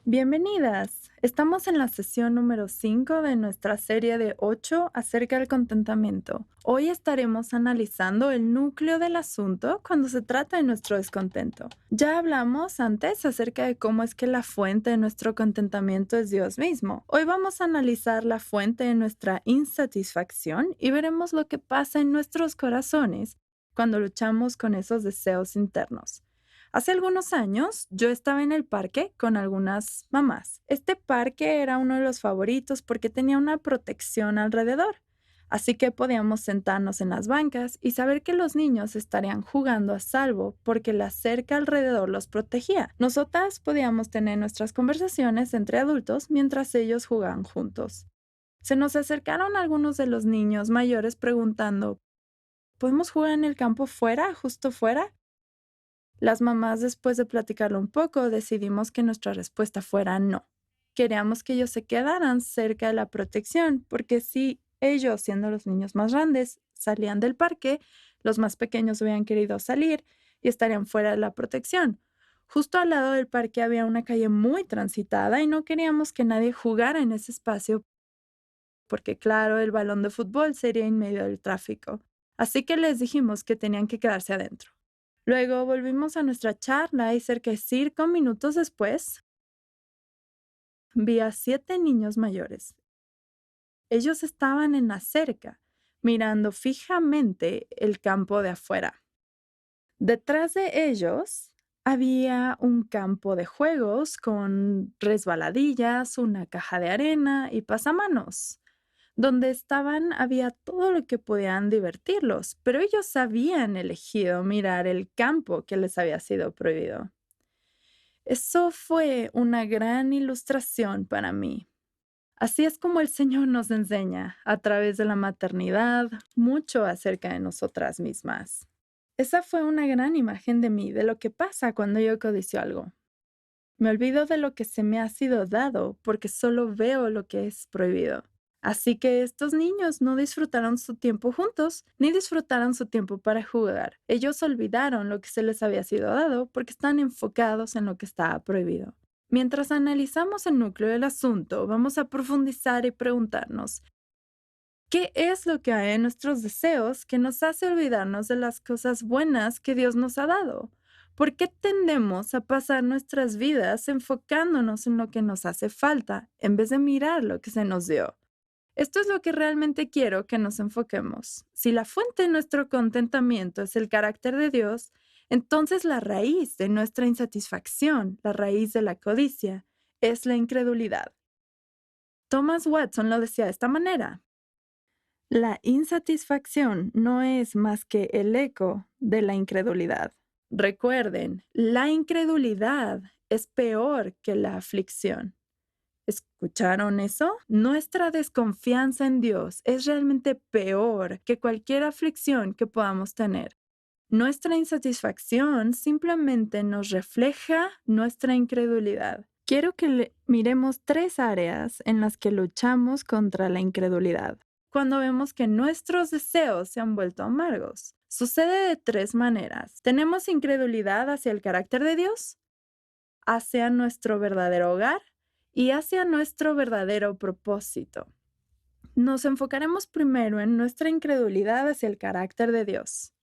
Bienvenidas. Estamos en la sesión número 5 de nuestra serie de 8 acerca del contentamiento. Hoy estaremos analizando el núcleo del asunto cuando se trata de nuestro descontento. Ya hablamos antes acerca de cómo es que la fuente de nuestro contentamiento es Dios mismo. Hoy vamos a analizar la fuente de nuestra insatisfacción y veremos lo que pasa en nuestros corazones cuando luchamos con esos deseos internos. Hace algunos años yo estaba en el parque con algunas mamás. Este parque era uno de los favoritos porque tenía una protección alrededor. Así que podíamos sentarnos en las bancas y saber que los niños estarían jugando a salvo porque la cerca alrededor los protegía. Nosotras podíamos tener nuestras conversaciones entre adultos mientras ellos jugaban juntos. Se nos acercaron algunos de los niños mayores preguntando, ¿podemos jugar en el campo fuera, justo fuera? Las mamás, después de platicarlo un poco, decidimos que nuestra respuesta fuera no. Queríamos que ellos se quedaran cerca de la protección, porque si ellos, siendo los niños más grandes, salían del parque, los más pequeños hubieran querido salir y estarían fuera de la protección. Justo al lado del parque había una calle muy transitada y no queríamos que nadie jugara en ese espacio, porque claro, el balón de fútbol sería en medio del tráfico. Así que les dijimos que tenían que quedarse adentro. Luego volvimos a nuestra charla y cerca de 5 minutos después vi a 7 niños mayores. Ellos estaban en la cerca, mirando fijamente el campo de afuera. Detrás de ellos había un campo de juegos con resbaladillas, una caja de arena y pasamanos. Donde estaban había todo lo que podían divertirlos, pero ellos habían elegido mirar el campo que les había sido prohibido. Eso fue una gran ilustración para mí. Así es como el Señor nos enseña, a través de la maternidad, mucho acerca de nosotras mismas. Esa fue una gran imagen de mí, de lo que pasa cuando yo codicio algo. Me olvido de lo que se me ha sido dado porque solo veo lo que es prohibido. Así que estos niños no disfrutaron su tiempo juntos, ni disfrutaron su tiempo para jugar. Ellos olvidaron lo que se les había sido dado porque están enfocados en lo que estaba prohibido. Mientras analizamos el núcleo del asunto, vamos a profundizar y preguntarnos, ¿qué es lo que hay en nuestros deseos que nos hace olvidarnos de las cosas buenas que Dios nos ha dado? ¿Por qué tendemos a pasar nuestras vidas enfocándonos en lo que nos hace falta en vez de mirar lo que se nos dio? Esto es lo que realmente quiero que nos enfoquemos. Si la fuente de nuestro contentamiento es el carácter de Dios, entonces la raíz de nuestra insatisfacción, la raíz de la codicia, es la incredulidad. Thomas Watson lo decía de esta manera. La insatisfacción no es más que el eco de la incredulidad. Recuerden, la incredulidad es peor que la aflicción. ¿Escucharon eso? Nuestra desconfianza en Dios es realmente peor que cualquier aflicción que podamos tener. Nuestra insatisfacción simplemente nos refleja nuestra incredulidad. Quiero que miremos 3 áreas en las que luchamos contra la incredulidad. Cuando vemos que nuestros deseos se han vuelto amargos, sucede de 3 maneras. Tenemos incredulidad hacia el carácter de Dios, hacia nuestro verdadero hogar y hacia nuestro verdadero propósito. Nos enfocaremos primero en nuestra incredulidad hacia el carácter de Dios.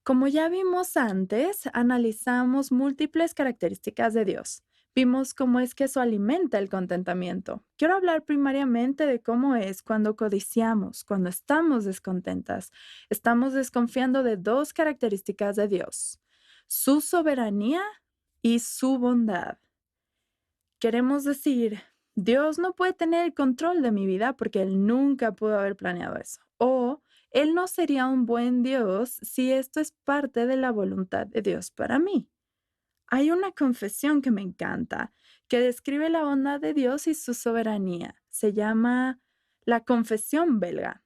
Como ya vimos antes, analizamos múltiples características de Dios. Vimos cómo es que eso alimenta el contentamiento. Quiero hablar primariamente de cómo es cuando codiciamos, cuando estamos descontentas. Estamos desconfiando de 2 características de Dios: su soberanía y su bondad. Queremos decir, Dios no puede tener el control de mi vida porque Él nunca pudo haber planeado eso. O Él no sería un buen Dios si esto es parte de la voluntad de Dios para mí. Hay una confesión que me encanta, que describe la bondad de Dios y su soberanía. Se llama la Confesión Belga.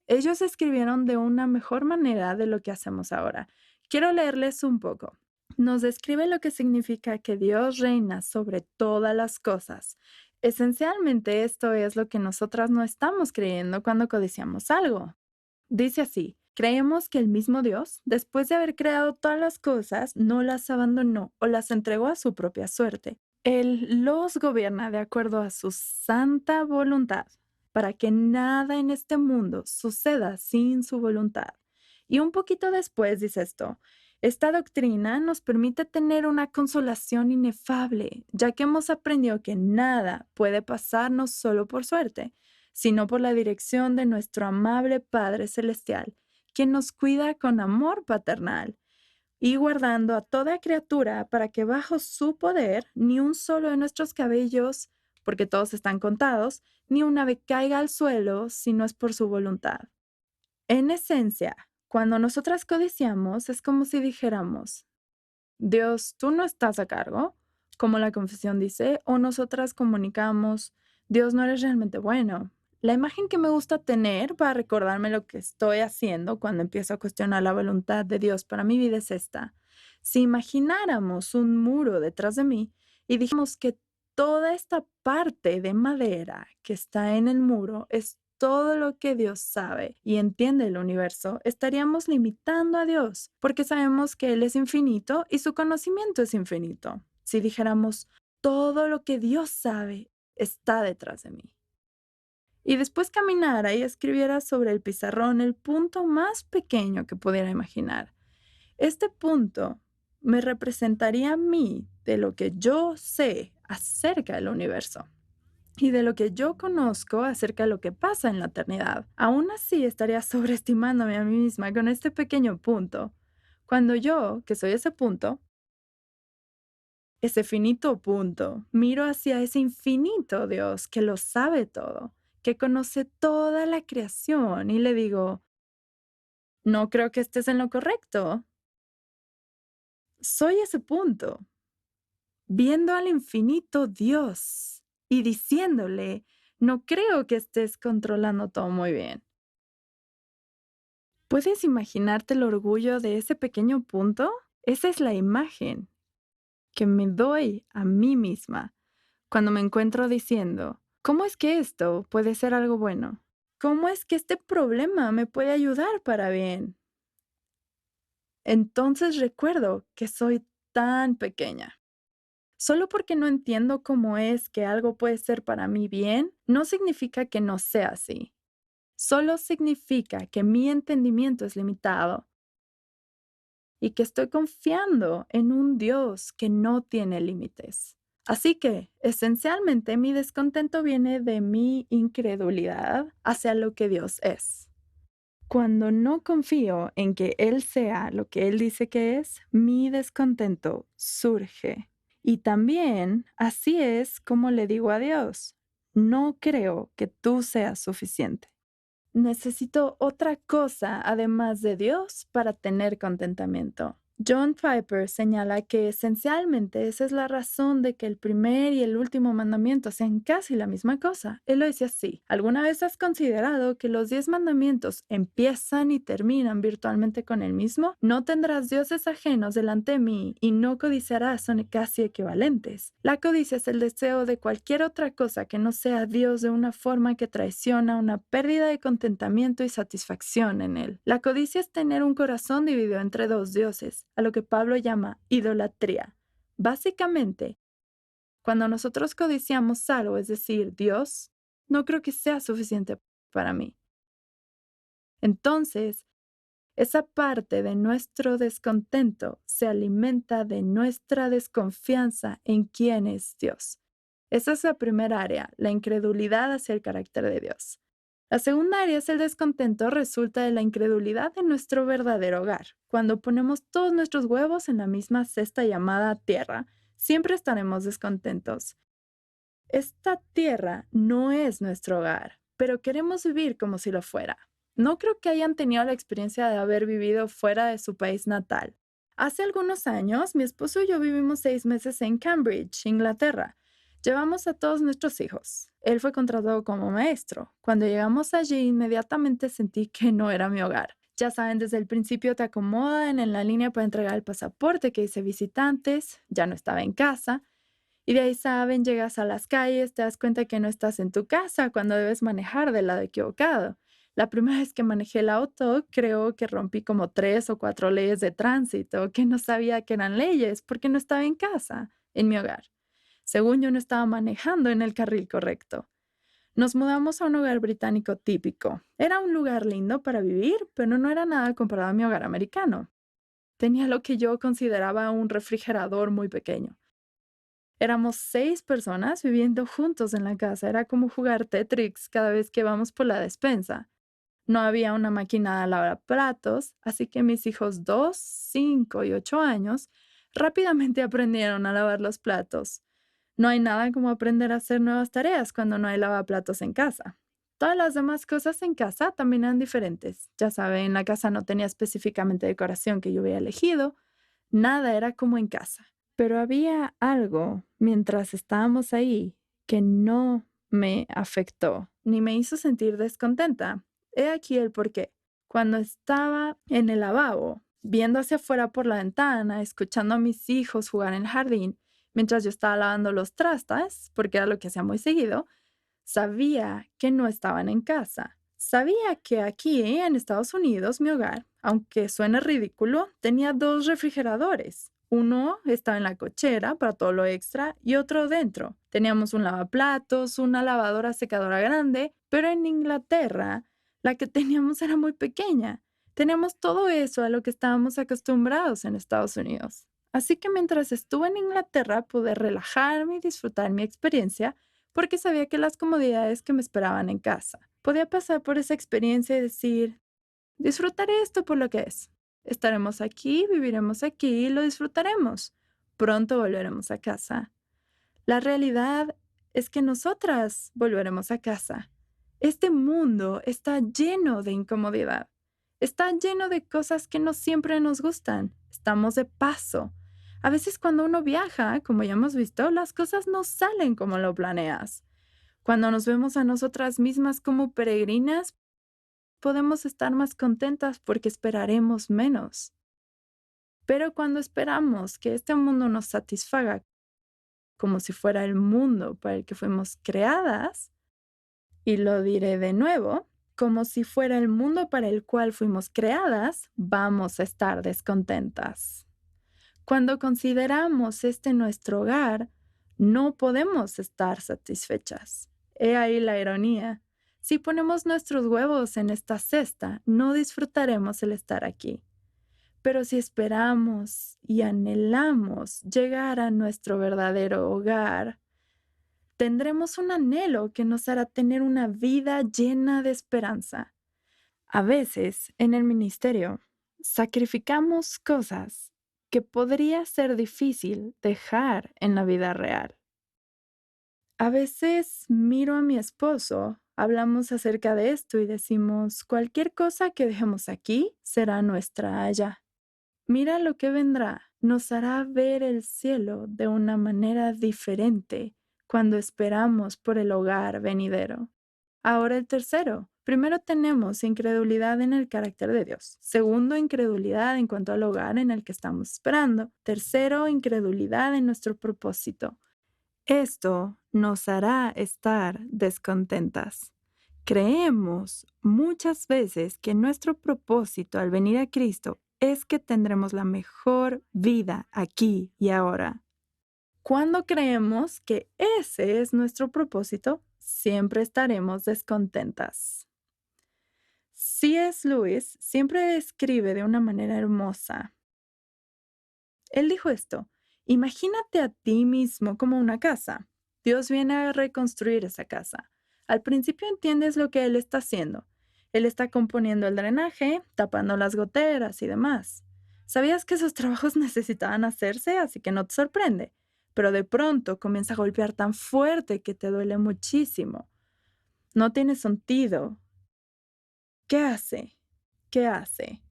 Ellos escribieron de una mejor manera de lo que hacemos ahora. Quiero leerles un poco. Nos describe lo que significa que Dios reina sobre todas las cosas. Esencialmente esto es lo que nosotras no estamos creyendo cuando codiciamos algo. Dice así: creemos que el mismo Dios, después de haber creado todas las cosas, no las abandonó o las entregó a su propia suerte. Él los gobierna de acuerdo a su santa voluntad, para que nada en este mundo suceda sin su voluntad. Y un poquito después dice esto: esta doctrina nos permite tener una consolación inefable, ya que hemos aprendido que nada puede pasarnos solo por suerte, sino por la dirección de nuestro amable Padre Celestial, quien nos cuida con amor paternal y guardando a toda criatura para que bajo su poder ni un solo de nuestros cabellos, porque todos están contados, ni un ave caiga al suelo si no es por su voluntad. En esencia, cuando nosotras codiciamos es como si dijéramos: Dios, tú no estás a cargo, como la confesión dice, o nosotras comunicamos: Dios, no eres realmente bueno. La imagen que me gusta tener para recordarme lo que estoy haciendo cuando empiezo a cuestionar la voluntad de Dios para mi vida es esta: si imagináramos un muro detrás de mí y dijimos que toda esta parte de madera que está en el muro es todo lo que Dios sabe y entiende el universo, estaríamos limitando a Dios, porque sabemos que Él es infinito y su conocimiento es infinito. Si dijéramos: todo lo que Dios sabe está detrás de mí, y después caminara y escribiera sobre el pizarrón el punto más pequeño que pudiera imaginar, este punto me representaría a mí de lo que yo sé acerca del universo y de lo que yo conozco acerca de lo que pasa en la eternidad. Aún así, estaría sobreestimándome a mí misma con este pequeño punto, cuando yo, que soy ese punto, ese finito punto, miro hacia ese infinito Dios que lo sabe todo, que conoce toda la creación, y le digo: no creo que estés en lo correcto. Soy ese punto, viendo al infinito Dios y diciéndole: no creo que estés controlando todo muy bien. ¿Puedes imaginarte el orgullo de ese pequeño punto? Esa es la imagen que me doy a mí misma cuando me encuentro diciendo: ¿cómo es que esto puede ser algo bueno? ¿Cómo es que este problema me puede ayudar para bien? Entonces recuerdo que soy tan pequeña. Solo porque no entiendo cómo es que algo puede ser para mí bien, no significa que no sea así. Solo significa que mi entendimiento es limitado y que estoy confiando en un Dios que no tiene límites. Así que, esencialmente, mi descontento viene de mi incredulidad hacia lo que Dios es. Cuando no confío en que Él sea lo que Él dice que es, mi descontento surge. Y también así es como le digo a Dios: no creo que tú seas suficiente. Necesito otra cosa además de Dios para tener contentamiento. John Piper señala que esencialmente esa es la razón de que el primer y el último mandamiento sean casi la misma cosa. Él lo dice así: ¿alguna vez has considerado que los 10 mandamientos empiezan y terminan virtualmente con el mismo? No tendrás dioses ajenos delante de mí y no codiciarás son casi equivalentes. La codicia es el deseo de cualquier otra cosa que no sea Dios de una forma que traiciona una pérdida de contentamiento y satisfacción en él. La codicia es tener un corazón dividido entre dos dioses, a lo que Pablo llama idolatría. Básicamente, cuando nosotros codiciamos algo, es decir, Dios, no creo que sea suficiente para mí. Entonces, esa parte de nuestro descontento se alimenta de nuestra desconfianza en quién es Dios. Esa es la primera área, la incredulidad hacia el carácter de Dios. La segunda área es el descontento resulta de la incredulidad de nuestro verdadero hogar. Cuando ponemos todos nuestros huevos en la misma cesta llamada tierra, siempre estaremos descontentos. Esta tierra no es nuestro hogar, pero queremos vivir como si lo fuera. No creo que hayan tenido la experiencia de haber vivido fuera de su país natal. Hace algunos años, mi esposo y yo vivimos 6 meses en Cambridge, Inglaterra. Llevamos a todos nuestros hijos. Él fue contratado como maestro. Cuando llegamos allí, inmediatamente sentí que no era mi hogar. Ya saben, desde el principio te acomodan en la línea para entregar el pasaporte que dice visitantes. Ya no estaba en casa. Y de ahí saben, llegas a las calles, te das cuenta que no estás en tu casa cuando debes manejar del lado equivocado. La primera vez que manejé el auto, creo que rompí como 3 o 4 leyes de tránsito que no sabía que eran leyes porque no estaba en casa, en mi hogar. Según yo no estaba manejando en el carril correcto. Nos mudamos a un hogar británico típico. Era un lugar lindo para vivir, pero no era nada comparado a mi hogar americano. Tenía lo que yo consideraba un refrigerador muy pequeño. Éramos 6 personas viviendo juntos en la casa. Era como jugar Tetris cada vez que vamos por la despensa. No había una máquina de lavar platos, así que mis hijos 2, 5 y 8 años rápidamente aprendieron a lavar los platos. No hay nada como aprender a hacer nuevas tareas cuando no hay lavaplatos en casa. Todas las demás cosas en casa también eran diferentes. Ya saben, la casa no tenía específicamente decoración que yo hubiera elegido. Nada era como en casa. Pero había algo mientras estábamos ahí que no me afectó ni me hizo sentir descontenta. He aquí el porqué. Cuando estaba en el lavabo, viendo hacia afuera por la ventana, escuchando a mis hijos jugar en el jardín, mientras yo estaba lavando los trastes, porque era lo que hacía muy seguido, sabía que no estaban en casa. Sabía que aquí en Estados Unidos, mi hogar, aunque suene ridículo, tenía 2 refrigeradores. Uno estaba en la cochera para todo lo extra y otro dentro. Teníamos un lavaplatos, una lavadora secadora grande, pero en Inglaterra la que teníamos era muy pequeña. Teníamos todo eso a lo que estábamos acostumbrados en Estados Unidos. Así que mientras estuve en Inglaterra pude relajarme y disfrutar mi experiencia porque sabía que las comodidades que me esperaban en casa. Podía pasar por esa experiencia y decir, disfrutaré esto por lo que es. Estaremos aquí, viviremos aquí y lo disfrutaremos. Pronto volveremos a casa. La realidad es que nosotras volveremos a casa. Este mundo está lleno de incomodidad. Está lleno de cosas que no siempre nos gustan. Estamos de paso. A veces cuando uno viaja, como ya hemos visto, las cosas no salen como lo planeas. Cuando nos vemos a nosotras mismas como peregrinas, podemos estar más contentas porque esperaremos menos. Pero cuando esperamos que este mundo nos satisfaga como si fuera el mundo para el que fuimos creadas, y lo diré de nuevo, como si fuera el mundo para el cual fuimos creadas, vamos a estar descontentas. Cuando consideramos este nuestro hogar, no podemos estar satisfechas. He ahí la ironía. Si ponemos nuestros huevos en esta cesta, no disfrutaremos el estar aquí. Pero si esperamos y anhelamos llegar a nuestro verdadero hogar, tendremos un anhelo que nos hará tener una vida llena de esperanza. A veces, en el ministerio, sacrificamos cosas que podría ser difícil dejar en la vida real. A veces miro a mi esposo, hablamos acerca de esto y decimos, cualquier cosa que dejemos aquí será nuestra allá. Mira lo que vendrá, nos hará ver el cielo de una manera diferente cuando esperamos por el hogar venidero. Ahora el tercero. Primero tenemos incredulidad en el carácter de Dios. Segundo, incredulidad en cuanto al hogar en el que estamos esperando. Tercero, incredulidad en nuestro propósito. Esto nos hará estar descontentas. Creemos muchas veces que nuestro propósito al venir a Cristo es que tendremos la mejor vida aquí y ahora. Cuando creemos que ese es nuestro propósito, siempre estaremos descontentas. C.S. Lewis siempre describe de una manera hermosa. Él dijo esto, imagínate a ti mismo como una casa. Dios viene a reconstruir esa casa. Al principio entiendes lo que Él está haciendo. Él está componiendo el drenaje, tapando las goteras y demás. Sabías que esos trabajos necesitaban hacerse, así que no te sorprende. Pero de pronto comienza a golpear tan fuerte que te duele muchísimo. No tiene sentido. ¿Qué hace? ¿Qué hace?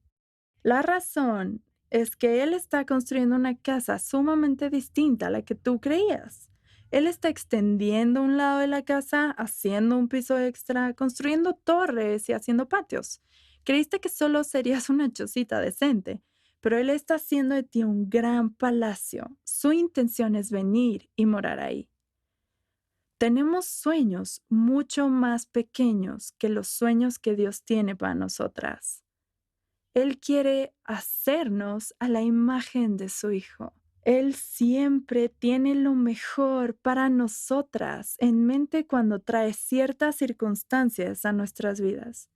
La razón es que él está construyendo una casa sumamente distinta a la que tú creías. Él está extendiendo un lado de la casa, haciendo un piso extra, construyendo torres y haciendo patios. Creíste que solo serías una chocita decente, pero él está haciendo de ti un gran palacio. Su intención es venir y morar ahí. Tenemos sueños mucho más pequeños que los sueños que Dios tiene para nosotras. Él quiere hacernos a la imagen de su Hijo. Él siempre tiene lo mejor para nosotras en mente cuando trae ciertas circunstancias a nuestras vidas.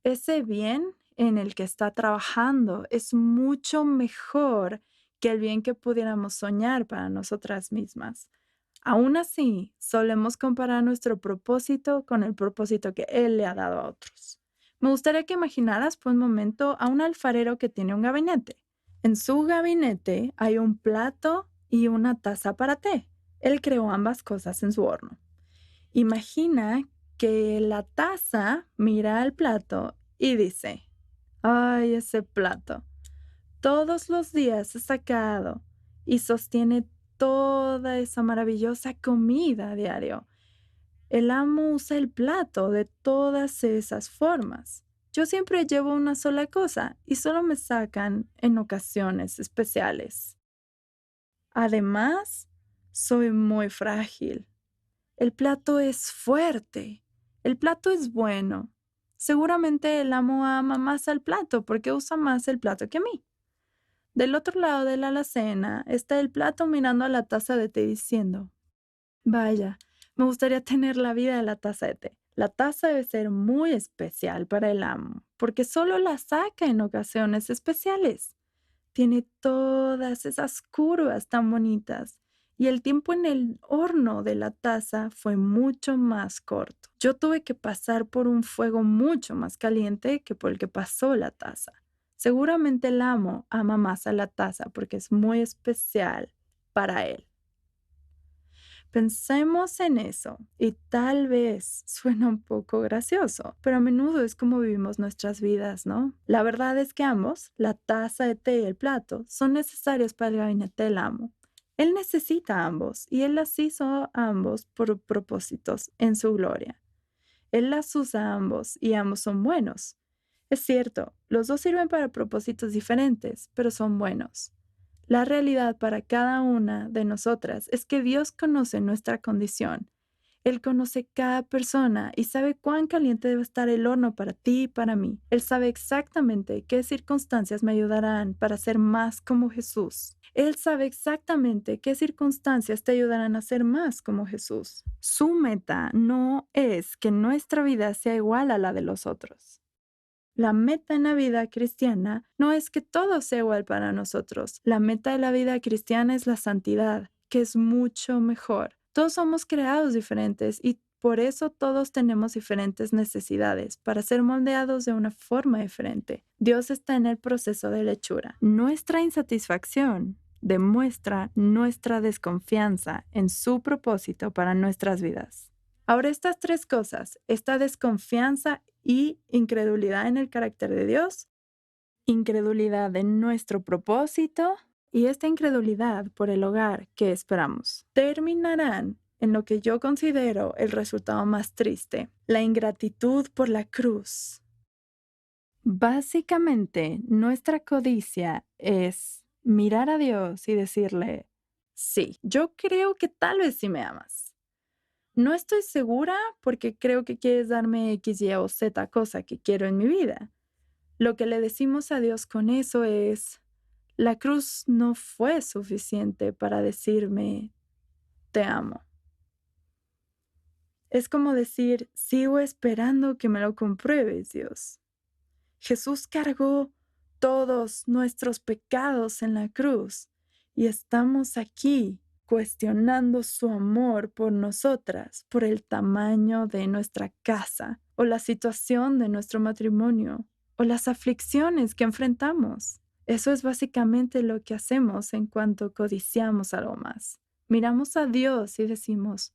Ese bien en el que está trabajando es mucho mejor que el bien que pudiéramos soñar para nosotras mismas. Aún así, solemos comparar nuestro propósito con el propósito que Él le ha dado a otros. Me gustaría que imaginaras por un momento a un alfarero que tiene un gabinete. En su gabinete hay un plato y una taza para té. Él creó ambas cosas en su horno. Imagina que la taza mira al plato y dice, ay, ese plato. Todos los días es sacado y sostiene toda esa maravillosa comida a diario. El amo usa el plato de todas esas formas. Yo siempre llevo una sola cosa y solo me sacan en ocasiones especiales. Además, soy muy frágil. El plato es fuerte. El plato es bueno. Seguramente el amo ama más al plato porque usa más el plato que a mí. Del otro lado de la alacena está el plato mirando a la taza de té diciendo, vaya, me gustaría tener la vida de la taza de té. La taza debe ser muy especial para el amo, porque solo la saca en ocasiones especiales. Tiene todas esas curvas tan bonitas y el tiempo en el horno de la taza fue mucho más corto. Yo tuve que pasar por un fuego mucho más caliente que por el que pasó la taza. Seguramente el amo ama más a la taza porque es muy especial para él. Pensemos en eso y tal vez suena un poco gracioso, pero a menudo es como vivimos nuestras vidas, ¿no? La verdad es que ambos, la taza de té y el plato, son necesarios para el gabinete del amo. Él necesita ambos y él las hizo a ambos por propósitos en su gloria. Él las usa a ambos y ambos son buenos. Es cierto, los dos sirven para propósitos diferentes, pero son buenos. La realidad para cada una de nosotras es que Dios conoce nuestra condición. Él conoce cada persona y sabe cuán caliente debe estar el horno para ti y para mí. Él sabe exactamente qué circunstancias me ayudarán para ser más como Jesús. Él sabe exactamente qué circunstancias te ayudarán a ser más como Jesús. Su meta no es que nuestra vida sea igual a la de los otros. La meta en la vida cristiana no es que todo sea igual para nosotros. La meta de la vida cristiana es la santidad, que es mucho mejor. Todos somos creados diferentes y por eso todos tenemos diferentes necesidades para ser moldeados de una forma diferente. Dios está en el proceso de lechura. Nuestra insatisfacción demuestra nuestra desconfianza en su propósito para nuestras vidas. Ahora estas tres cosas, esta desconfianza y incredulidad en el carácter de Dios, incredulidad en nuestro propósito y esta incredulidad por el hogar que esperamos, terminarán en lo que yo considero el resultado más triste, la ingratitud por la cruz. Básicamente, nuestra codicia es mirar a Dios y decirle, sí, yo creo que tal vez sí me amas. No estoy segura porque creo que quieres darme X, Y o Z cosa que quiero en mi vida. Lo que le decimos a Dios con eso es, la cruz no fue suficiente para decirme, te amo. Es como decir, sigo esperando que me lo compruebes, Dios. Jesús cargó todos nuestros pecados en la cruz y estamos aquí cuestionando su amor por nosotras, por el tamaño de nuestra casa o la situación de nuestro matrimonio o las aflicciones que enfrentamos. Eso es básicamente lo que hacemos en cuanto codiciamos algo más. Miramos a Dios y decimos,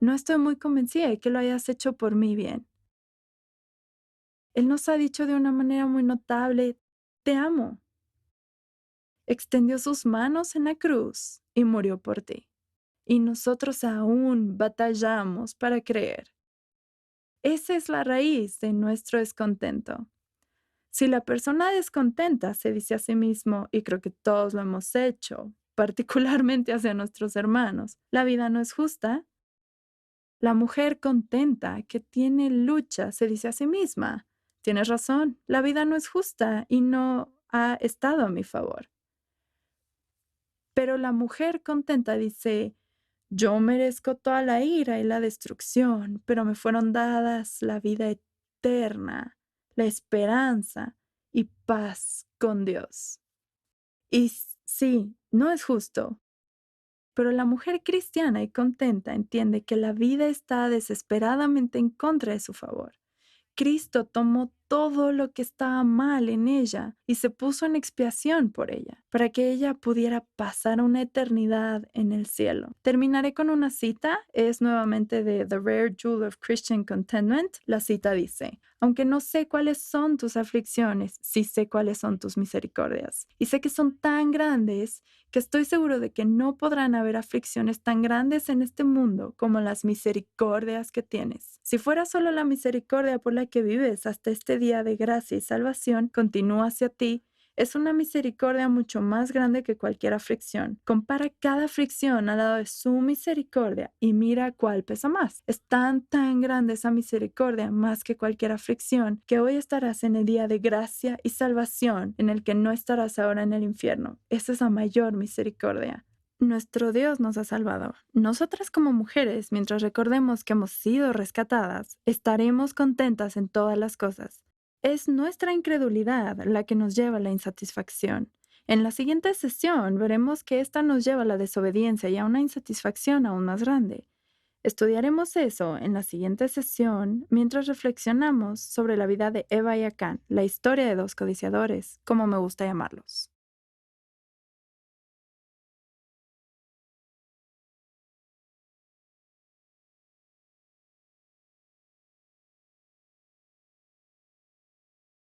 no estoy muy convencida de que lo hayas hecho por mi bien. Él nos ha dicho de una manera muy notable, te amo. Extendió sus manos en la cruz y murió por ti. Y nosotros aún batallamos para creer. Esa es la raíz de nuestro descontento. Si la persona descontenta se dice a sí mismo, y creo que todos lo hemos hecho, particularmente hacia nuestros hermanos, la vida no es justa. La mujer contenta que tiene lucha se dice a sí misma, tienes razón, la vida no es justa y no ha estado a mi favor. Pero la mujer contenta dice, yo merezco toda la ira y la destrucción, pero me fueron dadas la vida eterna, la esperanza y paz con Dios. Y sí, no es justo, pero la mujer cristiana y contenta entiende que la vida está desesperadamente en contra de su favor. Cristo tomó todo lo que estaba mal en ella y se puso en expiación por ella, para que ella pudiera pasar una eternidad en el cielo. Terminaré con una cita, es nuevamente de The Rare Jewel of Christian Contentment. La cita dice, aunque no sé cuáles son tus aflicciones, sí sé cuáles son tus misericordias. Y sé que son tan grandes que estoy seguro de que no podrán haber aflicciones tan grandes en este mundo como las misericordias que tienes. Si fuera solo la misericordia por la que vives hasta este día de gracia y salvación, continúa hacia ti, es una misericordia mucho más grande que cualquier aflicción. Compara cada aflicción al lado de su misericordia y mira cuál pesa más. Es tan grande esa misericordia más que cualquier aflicción que hoy estarás en el día de gracia y salvación en el que no estarás ahora en el infierno. Esa es la mayor misericordia. Nuestro Dios nos ha salvado. Nosotras como mujeres, mientras recordemos que hemos sido rescatadas, estaremos contentas en todas las cosas. Es nuestra incredulidad la que nos lleva a la insatisfacción. En la siguiente sesión veremos que esta nos lleva a la desobediencia y a una insatisfacción aún más grande. Estudiaremos eso en la siguiente sesión mientras reflexionamos sobre la vida de Eva y Acán, la historia de dos codiciadores, como me gusta llamarlos.